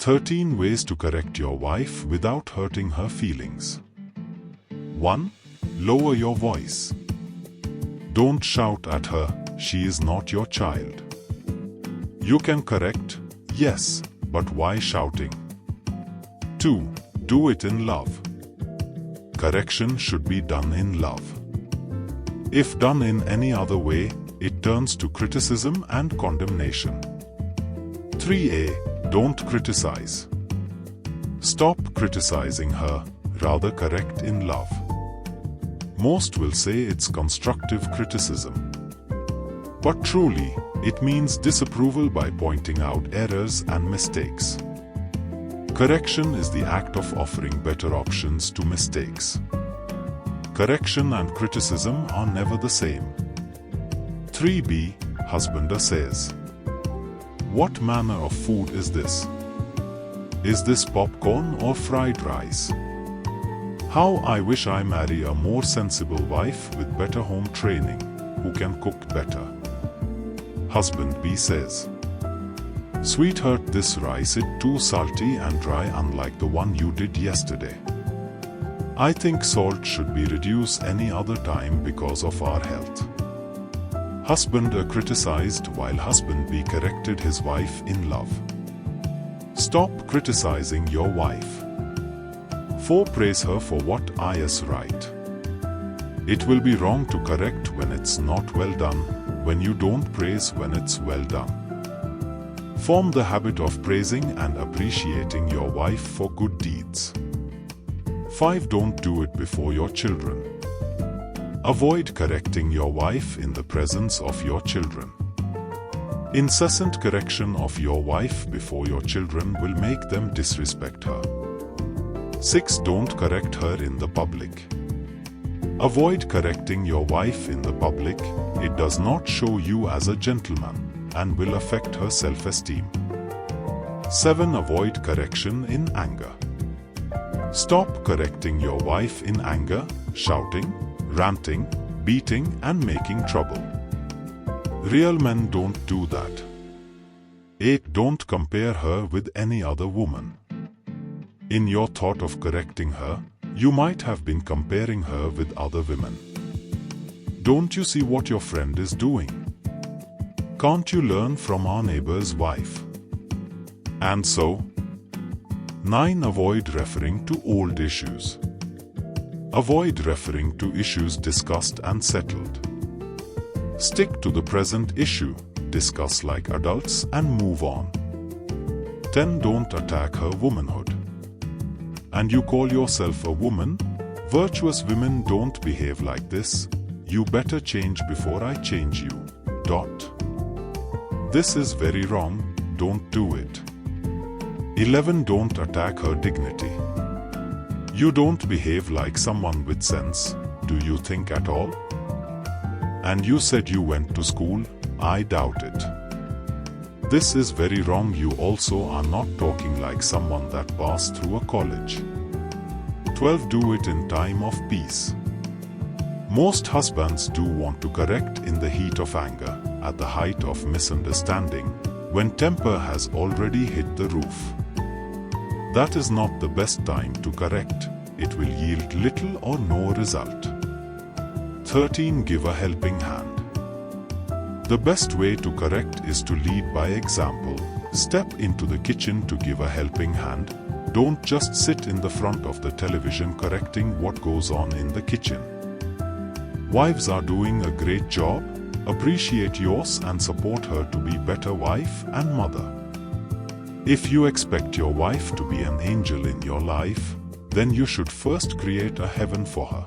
13 ways to correct your wife without hurting her feelings. 1. Lower your voice. Don't shout at her, she is not your child. You can correct, yes, but why shouting? 2. Do it in love. Correction should be done in love. If done in any other way, it turns to criticism and condemnation. 3a. Don't criticize. Stop criticizing her, rather correct in love. Most will say it's constructive criticism. But truly, it means disapproval by pointing out errors and mistakes. Correction is the act of offering better options to mistakes. Correction and criticism are never the same. 3b. Husband says, "What manner of food is this? Is this popcorn or fried rice? How I wish I marry a more sensible wife with better home training, who can cook better." Husband B says, "Sweetheart, this rice is too salty and dry, unlike the one you did yesterday. I think salt should be reduced any other time because of our health." Husband A criticized while husband B corrected his wife in love. Stop criticizing your wife. 4. Praise her for what is right. It will be wrong to correct when it's not well done, when you don't praise when it's well done. Form the habit of praising and appreciating your wife for good deeds. 5. Don't do it before your children. Avoid correcting your wife in the presence of your children. Incessant correction of your wife before your children will make them disrespect her. 6. Don't correct her in the public. Avoid correcting your wife in the public. It does not show you as a gentleman and will affect her self-esteem. 7. Avoid correction in anger. Stop correcting your wife in anger, shouting, ranting, beating and making trouble. Real men don't do that. 8. Don't compare her with any other woman. In your thought of correcting her, you might have been comparing her with other women. Don't you see what your friend is doing? Can't you learn from our neighbor's wife? And so, 9. Avoid referring to old issues. Avoid referring to issues discussed and settled. Stick to the present issue, discuss like adults and move on. 10. Don't attack her womanhood. And you call yourself a woman? Virtuous women don't behave like this. You better change before I change you. This is very wrong, don't do it. 11. Don't attack her dignity. You don't behave like someone with sense, do you think at all? And you said you went to school, I doubt it. This is very wrong. You also are not talking like someone that passed through a college. 12. Do it in time of peace. Most husbands do want to correct in the heat of anger, at the height of misunderstanding, when temper has already hit the roof. That is not the best time to correct. It will yield little or no result. 13. Give a helping hand. The best way to correct is to lead by example. Step into the kitchen to give a helping hand. Don't just sit in the front of the television correcting what goes on in the kitchen. Wives are doing a great job. Appreciate yours and support her to be a better wife and mother. If you expect your wife to be an angel in your life, then you should first create a heaven for her.